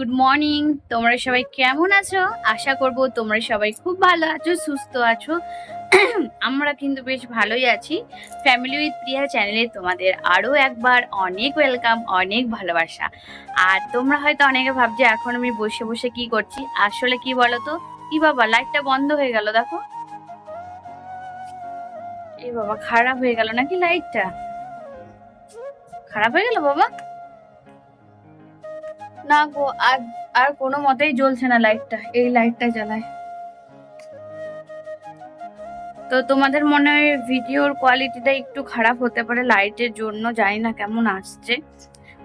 Good morning. তোমরা সবাই কেমন আছো? আশা করব তোমরা সবাই খুব ভালো আছো, সুস্থ আছো। আমরা কিন্তু বেশ ভালোই আছি। ফ্যামিলি উইথ প্রিয়া চ্যানেলে তোমাদের আরও একবার অনেক ওয়েলকাম, অনেক ভালোবাসা। আর তোমরা হয়তো অনেকে ভাবছো এখন আমি বসে বসে কি করছি। আসলে কি বলো তো, কি বাবা লাইটটা বন্ধ হয়ে গেল, দেখো। এই বাবা, খারাপ হয়ে গেল নাকি লাইটটা? খারাপ হয়ে গেল বাবা? না গো, আর আর কোনো মতেই জ্বলছে না লাইটটা। এই লাইটটা জ্বালায়। তো তোমাদের মনে হয় ভিডিওর কোয়ালিটিটা একটু খারাপ হতে পারে লাইটের জন্য, জানি না কেমন আসছে।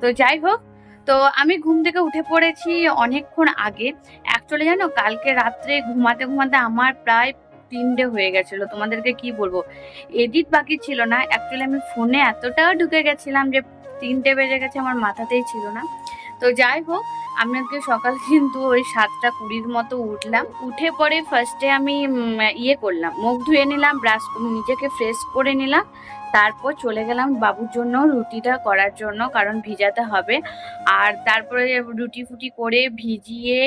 তো যাই হোক, তো আমি ঘুম থেকে উঠে পড়েছি অনেকক্ষণ আগে। অ্যাকচুয়ালি জানো, কালকে রাত্রে ঘুমাতে ঘুমাতে আমার প্রায় 3টে হয়ে গেছিল। তোমাদেরকে কি বলবো, এডিট বাকি ছিল না। অ্যাকচুয়ালি আমি ফোনে এতটাও ঢুকে গেছিলাম যে 3টে বেজে গেছে, আমার মাথাতেই ছিল না। তো যাই হোক, আমি আজকে সকাল কিন্তু ওই 7:20 মতো উঠলাম। উঠে পরে ফার্স্টে আমি করলাম, মুখ ধুয়ে নিলাম, ব্রাশ নিজেকে ফ্রেশ করে নিলাম। তারপর চলে গেলাম বাবুর জন্য রুটিটা করার জন্য, কারণ ভিজাতে হবে। আর তারপরে রুটি ফুটি করে ভিজিয়ে,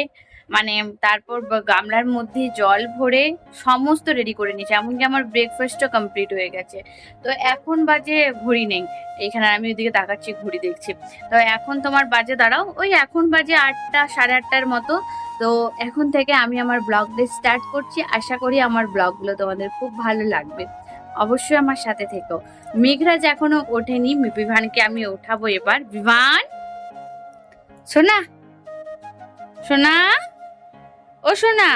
মানে তারপর গামলার মধ্যে জল ভরে সমস্ত রেডি করে নিয়েছি। এমনকি আমার ব্রেকফাস্টও কমপ্লিট হয়ে গেছে। তো এখন বাজে, ঘড়ি নেই এখানে, আমি ওইদিকে তাকাচ্ছি, ঘড়ি দেখছি। তো এখন তোমার বাজে, দাঁড়াও, ওই এখন বাজে 8টা, সাড়ে 8টার মতো। তো এখন থেকে আমি আমার ব্লগটা স্টার্ট করছি। আশা করি আমার ব্লগগুলো তোমাদের খুব ভালো লাগবে। অবশ্যই আমার সাথে থেকো। মেঘরাজ এখনো ওঠেনি, বিভানকে আমি ওঠাবো এবার। বিভান, সোনা, সোনা, ও সোনা,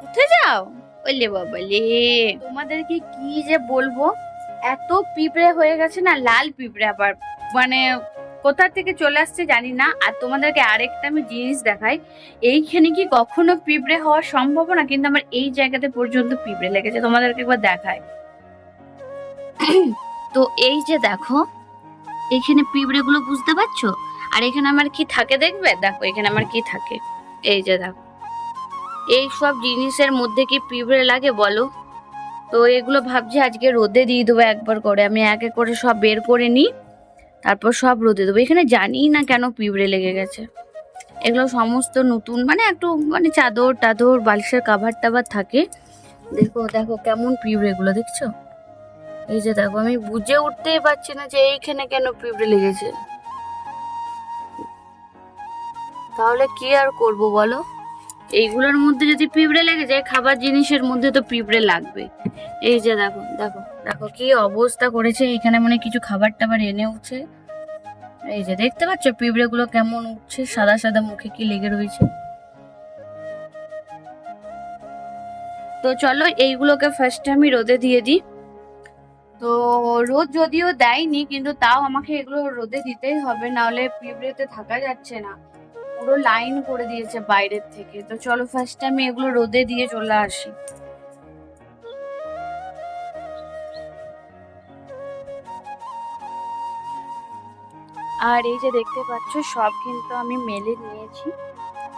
উঠে যাও। ওলে বাবালে, তোমাদেরকে কি যে বলবো, এত পিঁপড়ে হয়ে গেছে না, লাল পিঁপড়ে আবার, মানে কোথা থেকে চলে আসছে জানি না। আর তোমাদেরকে আরেকটা আমি জিনিস দেখাই, এইখানে কি কখনো পিঁপড়ে হওয়া সম্ভব না, কিন্তু আমার এই জায়গাতে পর্যন্ত পিঁপড়ে লেগেছে। তোমাদেরকে একবার দেখায়। তো এই যে দেখো, এখানে পিঁপড়ে গুলো, বুঝতে পারছো? আর এখানে আমার কি থাকে দেখবে, দেখো এখানে আমার কি থাকে। এই যে দেখো, এই সব জিনিসের মধ্যে কি পিঁপড়ে লাগে বলো? তো এগুলো ভাবছি আজকে রোদে দিয়ে দেবো একবার করে। আমি এক এক করে সব বের করে নিই, তারপর সব রোদে দেবো। এখানে জানি না কেন পিঁপড়ে লেগে গেছে। এগুলো সমস্ত নতুন, মানে একটু মানে চাদর টাদর, বালিশের কাভার টাভার থাকে। দেখো দেখো কেমন পিঁপড়ে এগুলো, দেখছো? এই যে দেখো, আমি বুঝে উঠতেই পারছি না যে এইখানে কেন পিঁপড়ে লেগেছে। তাহলে কি আর করব বলো? এইগুলোর মধ্যে যদি পিঁপড়ে লেগে যায়, খাবার জিনিসের মধ্যে তো পিঁপড়ে লাগবে। এই যে দেখো দেখো দেখো কি অবস্থা করেছে। এখানে মানে কিছু খাবার টাবার এনে উঠছে। এই যে দেখতে পাচ্ছ পিঁপড়ে গুলো কেমন উঠছে, সাদা সাদা মুখে কি লেগে রয়েছে। তো চলো এইগুলোকে ফার্স্টে আমি রোদে দিয়ে দিই। তো রোদ যদিও দেয়নি, কিন্তু তাও আমাকে এগুলো রোদে দিতেই হবে, নাহলে পিঁপড়েতে থাকা যাচ্ছে না। পুরো লাইন করে দিয়েছে বাইরের থেকে। তো চলো ফার্স্টে আমি এগুলো রোদে দিয়ে চলে আসি। আর এই যে দেখতে পাচ্ছ, সব কিন্তু আমি মেলে নিয়েছি।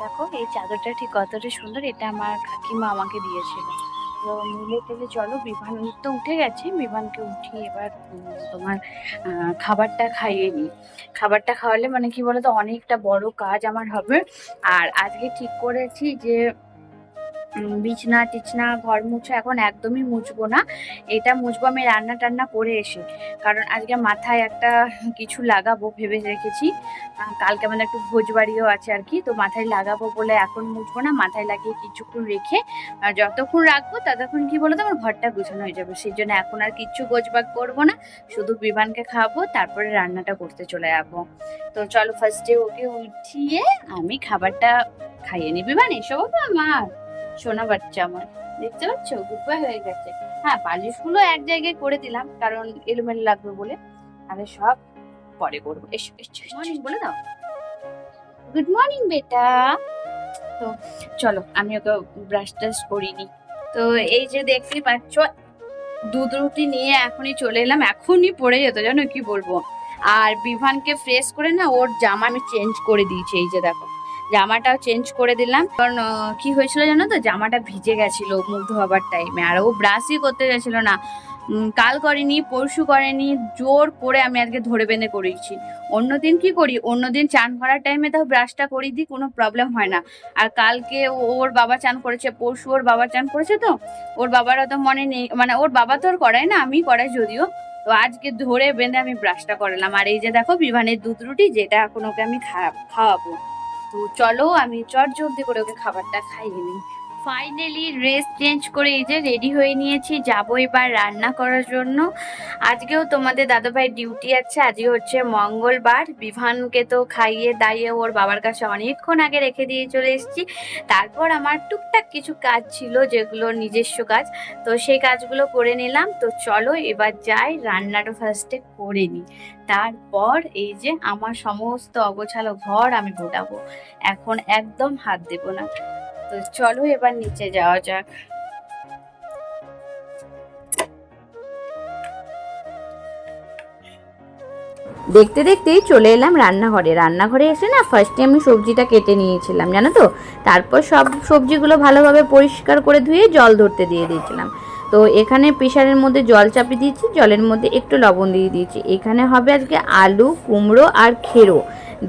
দেখো এই চাদরটা ঠিক কতটা সুন্দর, এটা আমার কাকিমা আমাকে দিয়েছিল। তো মিলে টেলে চলো, বিভান তো উঠে গেছে, বিভানকে উঠিয়ে এবার তোমার খাবারটা খাইয়ে নিই। খাবারটা খাওয়ালে মানে কি বলতো, অনেকটা বড় কাজ আমার হবে। আর আজকে ঠিক করেছি যে বিছনা টিছনা ঘর মুছা এখন একদমই মুছবো না। এটা মুছবো আমি রান্না টান্না করে এসে। কারণ আজকে মাথায় একটা কিছু লাগাবো ভেবে রেখেছি। কালকে আমাদের একটু ভোজ বাড়িও আছে আর কি, তো মাথায় লাগাবো বলে এখন মুছবো না। মাথায় লাগিয়ে কিছুক্ষণ রেখে যতক্ষণ রাখবো ততক্ষণ কি বলতো আমার ঘরটা গুছানো হয়ে যাবে। সেই জন্য এখন আর কিচ্ছু গোছবাগ করবো না, শুধু বিভানকে খাওয়াবো, তারপরে রান্নাটা করতে চলে যাবো। তো চলো ফার্স্টে ওকে উঠিয়ে আমি খাবারটা খাইয়ে নি। বিভান এসো বাবা আমার, সোনা বাচ্চা আমার, দেখতে পাচ্ছ গুড বয় হয়ে গেছে। হ্যাঁ, বালিশগুলো এক জায়গায় করে দিলাম, কারণ এলোমেলো লাগবে বলে। তাহলে সব পরে করবো। এসো এসো, মর্নিং বলে দাও। গুড মর্নিং বেটা। তো চলো আমি ওকে ব্রাশ টাশ করিনি। তো এই যে দেখতে পাচ্ছ, দুধ রুটি নিয়ে এখনই চলে এলাম, এখনই পড়ে যেত, জানো কি বলবো। আর বিভানকে ফ্রেশ করে না, ওর জামা আমি চেঞ্জ করে দিয়েছি। এই যে দেখো, জামাটাও চেঞ্জ করে দিলাম, কারণ কি হয়েছিল জানো তো, জামাটা ভিজে গেছিল মুখ ধোয়াবার টাইমে, আর ও ব্রাশই করতে গেছিল না। কাল করেনি, পরশু করেনি, জোর করে আমি আজকে ধরে বেঁধে করেছি। অন্যদিন কি করি, অন্যদিন চান করার টাইমে তাও ব্রাশটা করে দিই, কোনো প্রবলেম হয় না। আর কালকে ওর বাবা চান করেছে, পরশু ওর বাবা চান করেছে, তো ওর বাবার অত মনে নেই, মানে ওর বাবা তো আর করায় না, আমি করাই যদিও। তো আজকে ধরে বেঁধে আমি ব্রাশটা করালাম। আর এই যে দেখো বিভানের দুধ রুটি, যেটা এখন ওকে আমি খাওয়াবো। তো চলো আমি চট জলদি করে ওকে খাবারটা খাইয়ে নিই। ফাইনালি ড্রেস চেঞ্জ করে এই যে রেডি হয়ে নিয়েছি, যাবো এবার রান্না করার জন্য। আজকেও তোমাদের দাদাভাই ডিউটি আছে, আজকে হচ্ছে মঙ্গলবার। বিভানকে তো খাইয়ে দাইয়ে ওর বাবার কাছে অনেকক্ষণ আগে রেখে দিয়ে চলে এসেছি। তারপর আমার টুকটাক কিছু কাজ ছিল, যেগুলো নিজস্ব কাজ, তো সেই কাজগুলো করে নিলাম। তো চলো এবার যাই, রান্নাটা ফার্স্টে করে নিই। তারপর এই যে আমার সমস্ত অগোছালো ঘর আমি গোটাবো, এখন একদম হাত দেবো না। তো চলো এবার নিচে যাওয়া যাক। দেখতে দেখতেই চলে এলাম রান্নাঘরে এসে না ফার্স্টে আমি সবজিটা কেটে নিয়েছিলাম জানো তো। তারপর সব সবজিগুলো ভালোভাবে পরিষ্কার করে ধুয়ে জল ধরতে দিয়ে দিয়েছিলাম। তো এখানে প্রেশারের মধ্যে জল চাপিয়ে দিয়েছি, জলের মধ্যে একটু লবণ দিয়ে দিয়েছি। এখানে হবে আজকে আলু, কুমড়ো আর খেরো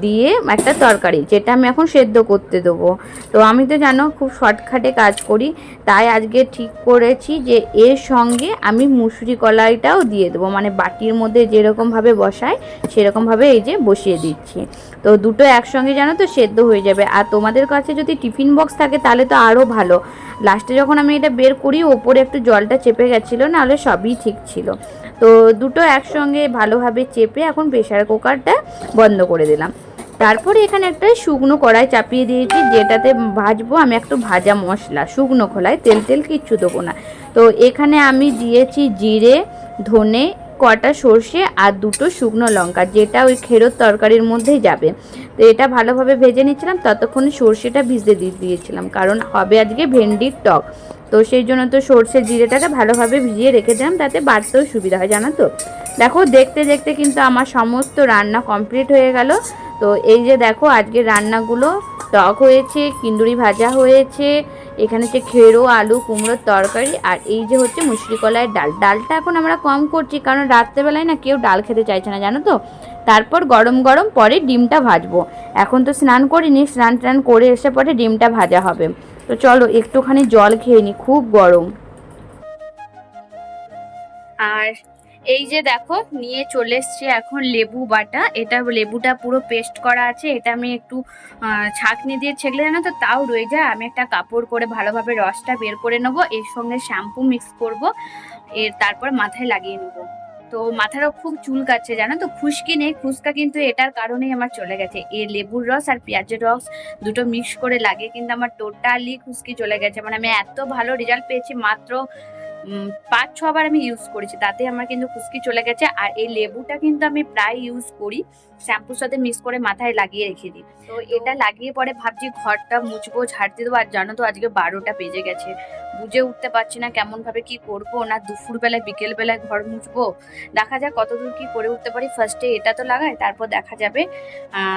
দিয়ে একটা তরকারি, যেটা আমি এখন সেদ্ধ করতে দেবো। তো আমি তো জানো খুব শর্টকাটে কাজ করি, তাই আজকে ঠিক করেছি যে এর সঙ্গে আমি মুসুরি কলাইটাও দিয়ে দেবো, মানে বাটির মধ্যে যেরকমভাবে বসায় সেরকমভাবে এই যে বসিয়ে দিচ্ছি। তো দুটো একসঙ্গে জানো তো সেদ্ধ হয়ে যাবে। আর তোমাদের কাছে যদি টিফিন বক্স থাকে তাহলে তো আরও ভালো। লাস্টে যখন আমি এটা বের করি ওপরে একটু জলটা চেপে গেছিলো, নাহলে সবই ঠিক ছিল। তো দুটো একসঙ্গে ভালোভাবে চেপে এখন প্রেশার কুকারটা বন্ধ করে দিলাম। তারপরে এখানে একটা শুকনো কড়াই চাপিয়ে দিয়েছি, যেটাতে ভাজবো আমি একটু ভাজা মশলা, শুকনো খোলায়, তেল কিচ্ছু দেবো না। তো এখানে আমি দিয়েছি জিরে, ধনে, কটা সর্ষে আর দুটো শুকনো লঙ্কা, যেটা ওই খেরোর তরকারির মধ্যেই যাবে। তো এটা ভালোভাবে ভেজে নিচ্ছিলাম, ততক্ষণে সর্ষেটা ভিজতে দিয়েছিলাম, কারণ হবে আজকে ভেন্ডির টক। তো সেই জন্য তো সর্ষে জিরেটাকে ভালোভাবে ভিজিয়ে রেখে দিলাম, তাতে বাড়তেও সুবিধা হয় জানো তো। দেখো দেখতে দেখতে কিন্তু আমার সমস্ত রান্না কমপ্লিট হয়ে গেল। তো এই যে দেখো আজকে রান্নাগুলো, টক হয়েছে, কিন্দুরি ভাজা হয়েছে, এখানে হচ্ছে খেরো, আলু, কুমড়োর তরকারি, আর এই যে হচ্ছে মুসুরি কলাইয়ের ডালটা এখন আমরা কম করছি, কারণ রাত্রেবেলায় না কেউ ডাল খেতে চাইছে না জানো তো। তারপর গরম গরম পরে ডিমটা ভাজবো। এখন তো স্নান করিনি, স্নান টান করে এসে পরে ডিমটা ভাজা হবে। তো চলো একটুখানি জল খেয়ে নিই, খুব গরম। আর এই যে দেখো নিয়ে চলে এসছি এখন লেবু বাটা। এটা লেবুটা পুরো পেস্ট করা আছে, এটা আমি একটু ছাঁকনি দিয়ে ছেঁকলে জানো তো তাও রয়ে যায়। আমি একটা কাপড় করে ভালোভাবে রসটা বের করে নেবো, এর সঙ্গে শ্যাম্পু মিক্স করব, তারপর মাথায় লাগিয়ে নেবো। তো মাথারও খুব চুলকাচ্ছে জানো তো, খুশকি নেই, খুশকা কিন্তু এটার কারণেই আমার চলে গেছে। এই লেবুর রস আর পেঁয়াজের রস দুটো মিক্স করে লাগিয়ে কিন্তু আমার টোটালি খুশকি চলে গেছে। মানে আমি এত ভালো রেজাল্ট পেয়েছি, মাত্র 5-6 বার আমি ইউজ করেছি, তাতে আমার কিন্তু খুশকি চলে গেছে। আর এই লেবুটা কিন্তু আমি প্রায় ইউজ করি, শ্যাম্পুর সাথে মিক্স করে মাথায় লাগিয়ে রেখে দিই। তো এটা লাগিয়ে পরে ভাবছি ঘরটা মুছবো, ঝাড়তে দেবো। আর জানো তো আজকে 12টা বেজে গেছে, বুঝে উঠতে পারছি না কেমন ভাবে কি করবো, না দুপুর বেলায় বিকেল বেলায় ঘর মুছবো। দেখা যাক কতদূর কি করে উঠতে পারি। ফার্স্টে এটা তো লাগাই, তারপর দেখা যাবে।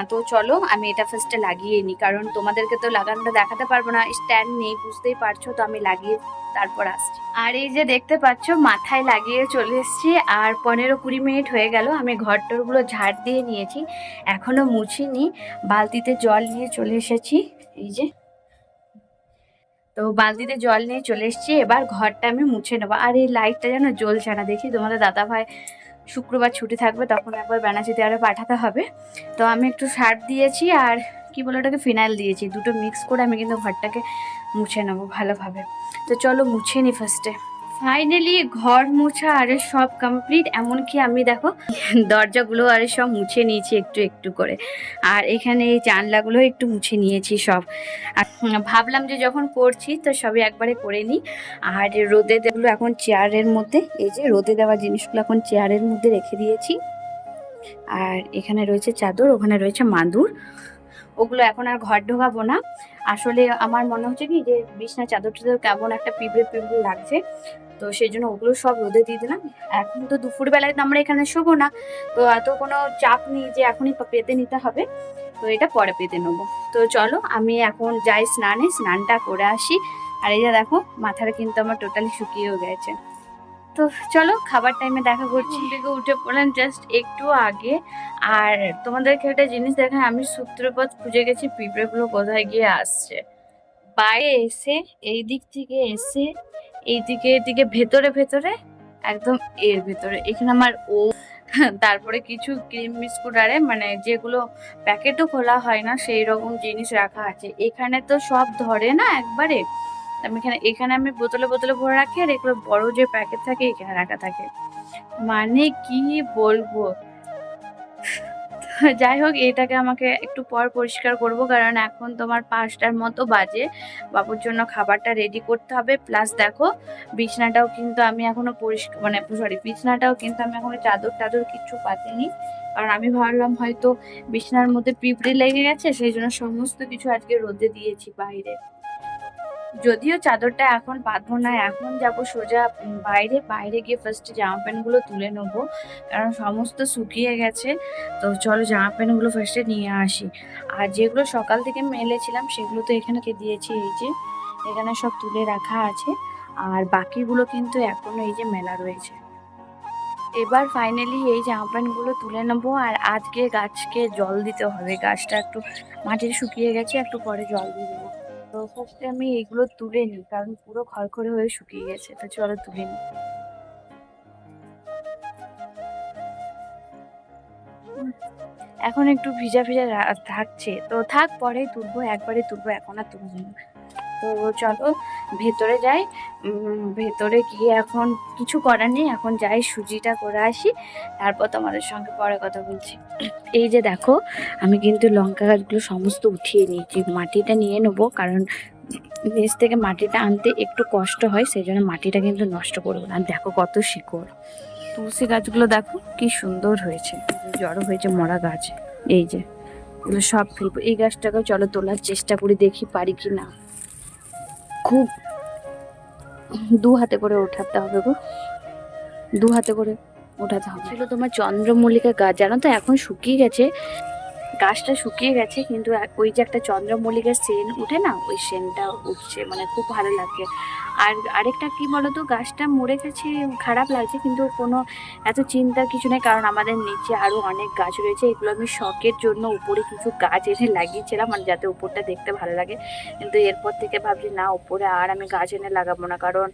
তো চলো আমি এটা ফার্স্টে লাগিয়ে নিই, কারণ তোমাদেরকে তো লাগানোটা দেখাতে পারবো না, স্ট্যান্ড নেই বুঝতেই পারছো। তো আমি লাগিয়ে তারপর আসছি। আর এই যে দেখতে পাচ্ছ মাথায় লাগিয়ে চলে এসেছি, আর 15-20 মিনিট হয়ে গেল। আমি ঘরটরগুলো ঝাড় দিয়ে নিয়েছি, এখনো মুছিনি। বালতিতে জল নিয়ে চলে এসেছি, এই যে। তো বালতিতে জল নিয়ে চলে এসেছি, এবার ঘরটা আমি মুছে নেবো। আর এই লাইটটা যেন জ্বলছে না, দেখি তোমাদের দাদা ভাই শুক্রবার ছুটি থাকবে, তখন একবার বেনাচিতে আরও পাঠাতে হবে। তো আমি একটু সার্ফ দিয়েছি আর কি বলে ওটাকে ফিনাইল দিয়েছি, দুটো মিক্স করে আমি কিন্তু ঘরটাকে মুছে নেবো ভালোভাবে। তো চলো মুছে নি ফার্স্টে। ফাইনালি ঘর মোছা আরে সব কমপ্লিট, এমনকি আমি দেখো দরজাগুলো আরে সব মুছে নিয়েছি একটু একটু করে। আর এখানে এই জানলাগুলো একটু মুছে নিয়েছি সব। আর ভাবলাম যে যখন করছি তো সবই একবারে করে নিই। আর রোদে দেগুলো এখন চেয়ারের মধ্যে, এই যে রোদে দেওয়া জিনিসগুলো এখন চেয়ারের মধ্যে রেখে দিয়েছি। আর এখানে রয়েছে চাদর, ওখানে রয়েছে মাদুর, ওগুলো এখন আর ঘর ঢোকাবো না। আসলে আমার মনে হচ্ছে কি যে বিছনা চাদর টাদর কেমন একটা পিঁপড়ে পিঁপড়ে লাগছে, তো সেই জন্য ওগুলো সব রোদে দিয়ে দিলাম। এখন তো দুপুরবেলায় তো আমরা এখানে শোবো না, তো এত কোনো চাপ নেই যে এখনই পেতে নিতে হবে, তো এটা পরে পেতে নেবো। তো চলো আমি এখন যাই স্নানটা করে আসি। আর এই যে দেখো মাথাটা কিন্তু আমার টোটালি শুকিয়েও গেছে। তো চলো খাবার টাইমে দেখা করছি। থেকে উঠে পড়লাম জাস্ট একটু আগে। আর তোমাদেরকে একটা জিনিস দেখা, আমি সূত্রপথ খুঁজে গেছি পিঁপড়েগুলো কোথায় গিয়ে আসছে। বাইরে এসে এই দিক থেকে এসে এইদিকে এদিকে ভেতরে ভেতরে একদম এর ভেতরে এখানে আমার তারপরে কিছু ক্রিম বিস্কুট আরে মানে যেগুলো প্যাকেটও খোলা হয় না সেই রকম জিনিস রাখা আছে। এখানে তো সব ধরে না একবারে, আমি এখানে আমি বোতলে বোতলে ভরে রাখি, আর এগুলো বড় যে প্যাকেট থাকে এখানে রাখা থাকে। মানে কি বলবো। যাই হোক, এটাকে আমাকে একটু পর পরিষ্কার করব, কারণ এখন তোমার 5টার মতো বাজে। বাবুর জন্য খাবারটা রেডি করতে হবে। প্লাস দেখো বিছনাটাও কিন্তু আমি এখনো পরিষ্কার মানে সরি বিছনাটাও কিন্তু আমি এখনো চাদর টাদর কিছু পাতিনি, কারণ আমি ভাবলাম হয়তো বিছনার মধ্যে পিঁপড়ে লেগে গেছে, সেই জন্য সমস্ত কিছু আজকে রোদে দিয়েছি বাইরে। যদিও চাদরটা এখন বাঁধবো না, এখন যাবো সোজা বাইরে। বাইরে গিয়ে ফার্স্টে জামা প্যান্ট গুলো তুলে নেবো, কারণ সমস্ত শুকিয়ে গেছে। তো চলো জামা প্যান্ট গুলো ফার্স্টে নিয়ে আসি। আর যেগুলো সকাল থেকে মেলেছিলাম সেগুলো তো এখানে দিয়েছি, এই যে এখানে সব তুলে রাখা আছে। আর বাকিগুলো কিন্তু এখনো এই যে মেলা রয়েছে। এবার ফাইনালি এই জামা প্যান্ট গুলো তুলে নেবো। আর আজকে গাছকে জল দিতে হবে, গাছটা একটু মাটির শুকিয়ে গেছে, একটু পরে জল দিয়ে দেবো। তো ফার্স্টে আমি এইগুলো তুলে নিই, কারণ পুরো খড়খড়ে হয়ে শুকিয়ে গেছে। তো চলো তুলে নিই। এখন একটু ভিজা ভিজা থাকছে, তো থাক পরেই তুলবো, একবারে তুলবো, এখন আর তুলবো না। তো চলো ভেতরে যাই। ভেতরে গিয়ে এখন কিছু করার নেই, এখন যাই সুজিটা করে আসি, তারপর তোমাদের সঙ্গে পরে কথা বলছি। এই যে দেখো আমি কিন্তু লঙ্কা গাছগুলো সমস্ত উঠিয়ে নিয়েছি, মাটিটা নিয়ে নেবো, কারণ নিচ থেকে মাটিটা আনতে একটু কষ্ট হয়, সেই জন্য মাটিটা কিন্তু নষ্ট করবো না। দেখো কত শিকড়, তুলসী গাছগুলো দেখো কি সুন্দর হয়েছে, জড়ো হয়েছে মরা গাছ। এই যে এগুলো সব ফেলবো। এই গাছটাকেও চলো তোলার চেষ্টা করি, দেখি পারি কি না। খুব 2 হাতে করে ওঠাতে হবে গো, 2 হাতে করে ওঠাতে হবে। ছিল তোমার চন্দ্রমল্লিকা গাছ, জানো তো এখন শুকিয়ে গেছে, গাছটা শুকিয়ে গেছে, কিন্তু ওই যে একটা চন্দ্রমল্লিকার সেন উঠে না, ওই সেনটা উঠছে, মানে খুব ভালো লাগে। আর আরেকটা কি বলতো, গাছটা মরে গেছে খারাপ লাগছে, কিন্তু কোনো এত চিন্তার কিছু নেই, কারণ আমাদের নিচে আরো অনেক গাছ রয়েছে। এগুলো আমি শখের জন্য উপরে কিছু গাছ এনে লাগিয়েছিলাম, মানে যাতে উপরটা দেখতে ভালো লাগে। কিন্তু এরপর থেকে ভাবছি না, উপরে আর আমি গাছ এনে লাগাবো না, কারণ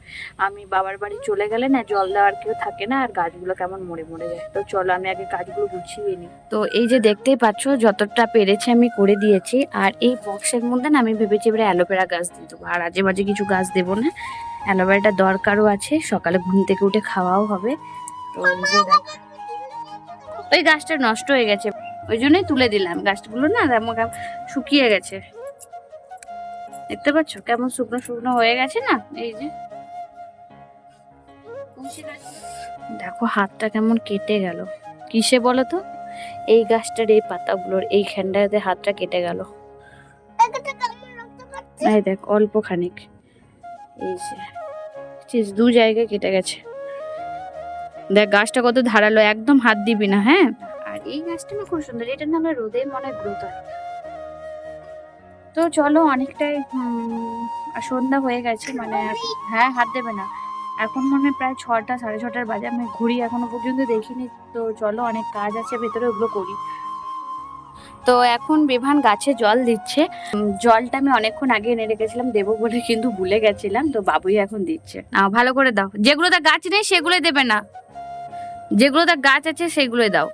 আমি বাবার বাড়ি চলে গেলে না জল দেওয়ার কেউ থাকে না, আর গাছগুলো কেমন মরে মরে যায়। তো চলো আমি আগে গাছগুলো গুছিয়ে নিই। তো এই যে দেখতেই পাচ্ছ যতটা পেরেছি আমি করে দিয়েছি। আর এই বক্সের মধ্যে না আমি ভেবেছি এবারে অ্যালোভেরা গাছ দিয়ে দেবো, আর আজে বাজে কিছু গাছ দেবো না। অ্যালোভেরাটা দরকারও আছে, সকালে ঘুম থেকে উঠে খাওয়াও হবে। তো ওই গাছটা নষ্ট হয়ে গেছে, ওই জন্যই তুলে দিলাম। গাছগুলো না তেমন শুকিয়ে গেছে, দেখতে পাচ্ছ কেমন শুকনো শুকনো হয়ে গেছে না। এই যে দেখো হাতটা কেমন কেটে গেল, কিসে বলো তো, এই গাছটার এই পাতাগুলোর এইখানটাতে হাতটা কেটে গেল। এই দেখ অল্প খানিক, এই যে 2 জায়গায় কেটে গেছে। দেখ গাছটা কত ধারালো, একদম হাত দিবি না, হ্যাঁ। আর এই গাছটা না খুব সুন্দর, এটার নামে রোদে মনে গ্রোথ হয়। তো চলো অনেকটাই সন্ধ্যা হয়ে গেছে, মানে হ্যাঁ হাত দেবে না। এখন মনে হয় প্রায় 6টা 6:30 বাজে, আমি ঘুরি এখনো পর্যন্ত দেখিনি। তো চলো অনেক কাজ আছে ভেতরে, ওগুলো করি। তো এখন বিভান গাছে জল দিচ্ছে। জলটা আমি অনেকক্ষণ আগে এনে রেখেছিলাম দেবো বলে, কিন্তু ভুলে গেছিলাম। তো বাবুই এখন দিচ্ছে। ভালো করে দাও, যেগুলোতে গাছ নেই সেগুলোই দেবে না, যেগুলোতে গাছ আছে সেগুলোই দাও।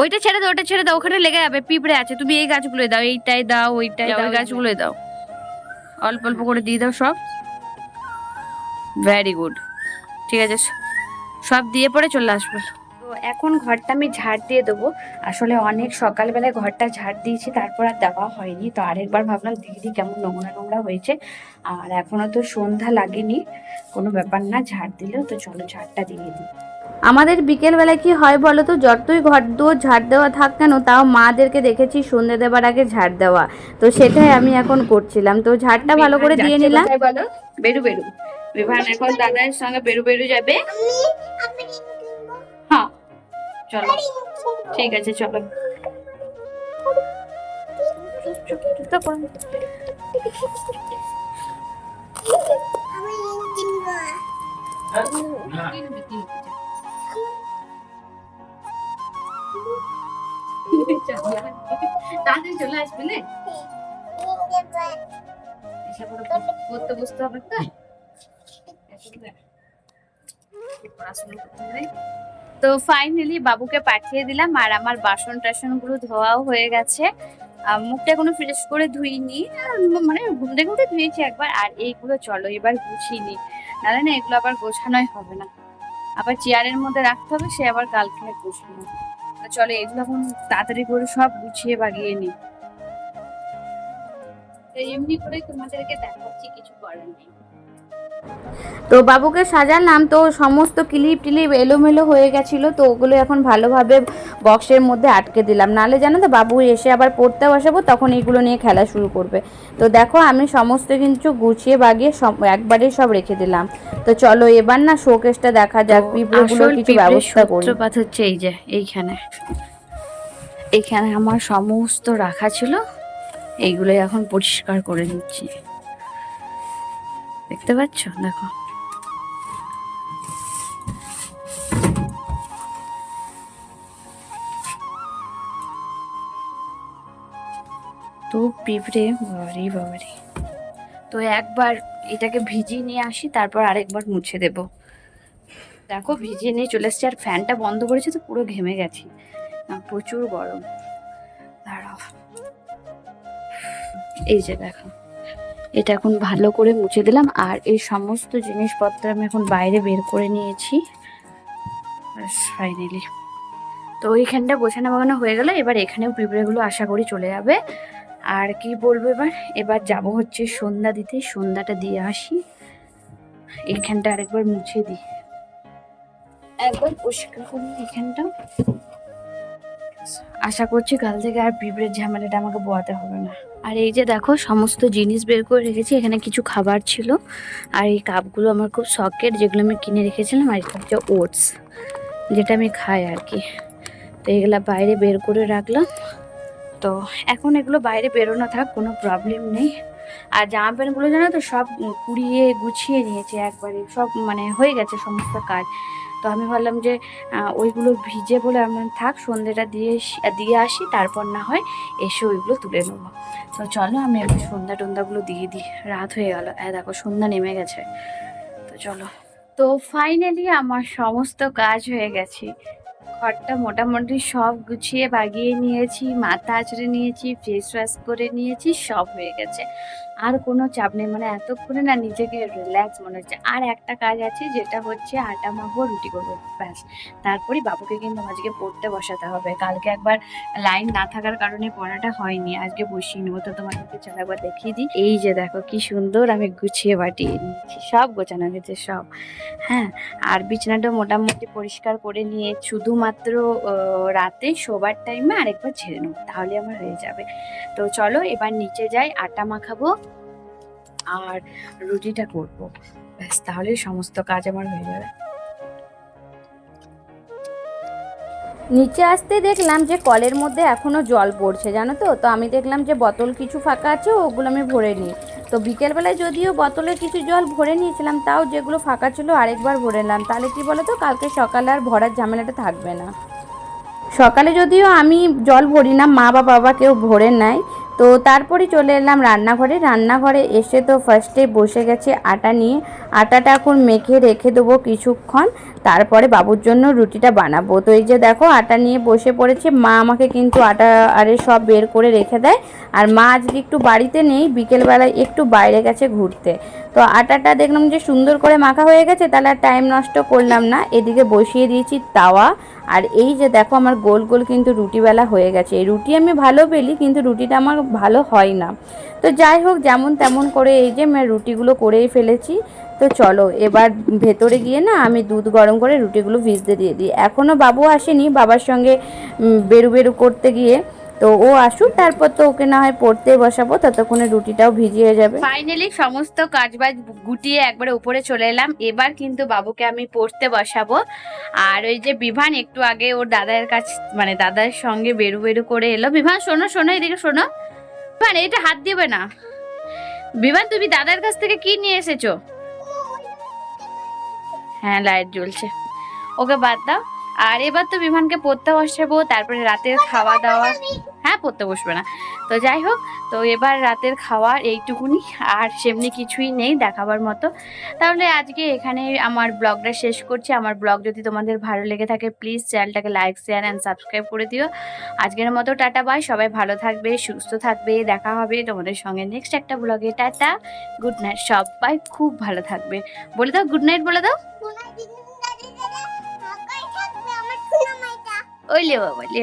ওইটা ছেড়ে দাও, ওটা ছেড়ে দাও, ওখানে লেগে যাবে, পিঁপড়ে আছে। তুমি এই গাছগুলোই দাও, এইটাই দাও, ওইটাই দাও, ওই গাছগুলোই দাও, অল্প অল্প করে দিয়ে দাও সব। ভেরি গুড, ঠিক আছে, সব দিয়ে পরে চলে আসবো। তো এখন ঘরটা আমি ঝাড় দিয়ে দেবো। আসলে অনেক সকালবেলায় ঘরটা ঝাড় দিয়েছি, তারপর আর দেওয়া হয়নি। তো আরেকবার ভাবলাম দিদি কেমন নোংরা নোংরা হয়েছে, আর এখনো তো সন্ধ্যা লাগেনি, কোনো ব্যাপার না, ঝাড় দিলেও। তো চলো ঝাড়টা দিয়ে দিই। আমাদের বিকেলবেলা কি হয় বলো তো, যতই ঘর দুয়ার ঝাড় দেওয়া থাক কেন, তাও মাদেরকে দেখেছি সন্ধ্যে দেবার আগে ঝাড় দেওয়া। তো সেটাই আমি এখন করছিলাম। তো ঝাড়টা ভালো করে দিয়ে নিলাম। বলো বেরু বেরু, বিভান এখন দাদার সঙ্গে বেরু বেরু যাবে। হ্যাঁ চলো, ঠিক আছে চলো। তাড়াতাড়ি চলে আসবে না, এসে পড়তে বসতে হবে তো, পড়াশোনা করতে হবে। তো ফাইনালি বাবুকে পাঠিয়ে দিলাম, আর আমার বাসন টাসন গুলো ধোয়াও হয়ে গেছে। মুখটা এখনো ফ্রেশ করে ধুইনি, মানে ঘুম থেকে উঠে ধুয়েছি একবার। আর এইগুলো চলো এবার গুছিয়ে নি, নাহলে না এগুলো আবার গোছানোই হবে না, আবার চেয়ারের মধ্যে রাখতে হবে, সে আবার কালকে গোছানো। তো চলো এগুলো এখন তাড়াতাড়ি করে সব গুছিয়ে বাগিয়ে নি। তো এমনি করে তোমাদেরকে দেখাচ্ছি, কিছু করার নেই। তো বাবুকে সাজালাম, তো সমস্ত ক্লিপ টিলিপ এলোমেলো হয়ে গেছিলো, তো ওগুলো এখন ভালোভাবে বক্সের মধ্যে আটকে দিলাম, নাহলে জানো তো বাবু এসে আবার পড়তে বসাবো তখন এইগুলো নিয়ে খেলা শুরু করবে। তো দেখো আমি সমস্ত কিছু গুছিয়ে বাগিয়ে একবারে সব রেখে দিলাম। তো চলো এবার না শোকেসটা দেখা যাক, পিঁপড়েগুলোর কিছু ব্যবস্থা করি। সূত্রপাত হচ্ছে এই যে এইখানে আমার সমস্ত রাখা ছিল, এইগুলোই এখন পরিষ্কার করে নিচ্ছি। দেখতে পাচ্ছ, দেখো তো পিঁপড়ে, বাবারি বাবারি। তো একবার এটাকে ভিজিয়ে নিয়ে আসি, তারপর আরেকবার মুছে দেব। দেখো ভিজিয়ে নিয়ে চলে এসছি, আর ফ্যানটা বন্ধ করেছি তো পুরো ঘেমে গেছি, প্রচুর গরম। দাঁড়াও, এই যে দেখো এটা এখন ভালো করে মুছে দিলাম, আর এই সমস্ত জিনিসপত্র আমি এখন বাইরে বের করে নিয়েছি। ফাইনালি তো ওইখানটা গোছানো বাগানো হয়ে গেল, এবার এখানেও পিঁপড়েগুলো আশা করি চলে যাবে। আর কি বলবো, এবার যাব হচ্ছে সন্ধ্যা দিতে, সন্ধ্যাটা দিয়ে আসি। এইখানটা আরেকবার মুছে দিই, একবার পরিষ্কার করি এখানটা। আশা করছি কাল থেকে আর পিঁপড়ের ঝামেলাটা আমাকে বোয়াতে হবে না। আর এই যে দেখো সমস্ত জিনিস বের করে রেখেছি, এখানে কিছু খাবার ছিল, আর এই কাপগুলো আমার খুব শখের, যেগুলো আমি কিনে রেখেছিলাম। আর এটা হচ্ছে ওটস, যেটা আমি খাই আর কি। তো এগুলো বাইরে বের করে রাখলাম। তো এখন এগুলো বাইরে বেরোনো থাক, কোনো প্রবলেম নেই। আর জামা প্যান্টগুলো জানো তো সব কুড়িয়ে গুছিয়ে নিয়েছে একবারে, সব মানে হয়ে গেছে সমস্ত কাজ। তো আমি ভাবলাম যে ওইগুলো ভিজে বলে আমি থাক, সন্ধ্যেটা দিয়ে আসি, তারপর না হয় এসে ওইগুলো তুলে নেবো। তো চলো আমি এখন সন্ধ্যা টন্ধ্যাগুলো দিয়ে দিই, রাত হয়ে গেল, দেখো সন্ধ্যা নেমে গেছে। তো চলো, তো ফাইনালি আমার সমস্ত কাজ হয়ে গেছে। ঘরটা মোটামুটি সব গুছিয়ে বাগিয়ে নিয়েছি, মাথা আঁচড়ে নিয়েছি, ফেস ওয়াশ করে নিয়েছি, সব হয়ে গেছে। আর কোনো চাপ নেই, মানে এতক্ষণে না নিজেকে রিল্যাক্স মনে হচ্ছে। আর একটা কাজ আছে, যেটা হচ্ছে আটা মাখবো, রুটি করবো, ব্যাস। তারপরে বাবুকে কিন্তু আজকে পড়তে বসাতে হবে, কালকে একবার লাইন না থাকার কারণে পড়াটা হয়নি, আজকে বসিয়ে নেবো। তো তোমাদেরকে চলো একবার দেখিয়ে দিই। এই যে দেখো কি সুন্দর আমি গুছিয়ে বাটিয়ে নিয়েছি, সব গোছানো গেছে সব। হ্যাঁ, আর বিছানাটা মোটামুটি পরিষ্কার করে নিয়ে শুধুমাত্র রাতে শোবার টাইমে আরেকবার ঝেড়ে নেবো, তাহলে আমার হয়ে যাবে। তো চলো এবার নিচে যাই, আটা মাখাবো আর রুটিটা করবো, ব্যাস তাহলে সমস্ত কাজ আমার হয়ে যাবে। নিচে আসতে দেখলাম যে কলের মধ্যে এখনও জল পড়ছে জানো তো। তো আমি দেখলাম যে বোতল কিছু ফাঁকা আছে, ওগুলো আমি ভরে নিই। তো বিকেলবেলায় যদিও বোতলে কিছু জল ভরে নিয়েছিলাম, তাও যেগুলো ফাঁকা ছিল আরেকবার ভরে নিলাম, তাহলে কি বলো তো কালকে সকালে আর ভরার ঝামেলাটা থাকবে না। সকালে যদিও আমি জল ভরি না, মা বা বাবা কেউ ভরে নেয়। তো তারপরে চলে এলাম রান্নাঘরে এসে তো ফার্স্টে বসে গেছি আটা নিয়ে। আটাটা এখন মেখে রেখে দেবো কিছুক্ষণ, তারপরে বাবুর জন্য রুটিটা বানাবো। তো এই যে দেখো আটা নিয়ে বসে পড়েছি, মা আমাকে কিন্তু আটা আরে সব বের করে রেখে দেয়। আর মা আজকে একটু বাড়িতে নেই, বিকেলবেলায় একটু বাইরে গেছে ঘুরতে। তো আটাটা দেখলাম যে সুন্দর করে মাখা হয়ে গেছে, তাহলে আর টাইম নষ্ট করলাম না, এদিকে বসিয়ে দিয়েছি তাওয়া। আর এই যে দেখো আমার গোল গোল কিন্তু রুটি বেলা হয়ে গেছে। এই রুটি আমি ভালো বেলি, কিন্তু রুটিটা আমার ভালো হয় না। তো যাই হোক, যেমন তেমন করে এই যে আমি রুটিগুলো করেই ফেলেছি। তো চলো এবার ভেতরে গিয়ে না আমি দুধ গরম করে রুটিগুলো ভিজতে দিয়ে দিই। এখনও বাবু আসেনি, বাবার সঙ্গে বেরু বেরু করতে গিয়ে। তো ও আসুক, তারপর তো ওকে না হয় পড়তে বসাবো, ততক্ষণে রুটিটাও ভিজিয়ে যাবে। ফাইনালি সমস্ত কাজবাজ গুটিয়ে একবারে উপরে চলে এলাম, এবার কিন্তু বাবুকে আমি পড়তে বসাবো। আর ওই যে বিভান একটু আগে ওর দাদার কাছ, মানে দাদার সঙ্গে বেরু বেরু করে এলো। বিভান শোনো শোনো, এদিকে শোনো। বিভান এটা হাত দিবে না। বিভান তুমি দাদার কাছ থেকে কি নিয়ে এসেছো? হ্যাঁ লাইট জ্বলছে, ওকে বাদ দাও। আর এবার তো বিমানকে পড়তে বসাবো, তারপরে রাতের খাওয়া দাওয়া। হ্যাঁ পড়তে বসবে না, তো যাই হোক। তো এবার রাতের খাওয়া এইটুকুনি, আর সেমনি কিছুই নেই দেখাবার মতো। তাহলে আজকে এখানে আমার ব্লগটা শেষ করছি। আমার ব্লগ যদি তোমাদের ভালো লেগে থাকে প্লিজ চ্যানেলটাকে লাইক শেয়ার অ্যান্ড সাবস্ক্রাইব করে দিও। আজকের মতো টাটা বাই, সবাই ভালো থাকবে সুস্থ থাকবে, দেখা হবে তোমাদের সঙ্গে নেক্সট একটা ব্লগে। টাটা, গুড নাইট, সবাই খুব ভালো থাকবে। বলে দাও গুড নাইট, বলে দাও। ওইলে বাবা লে।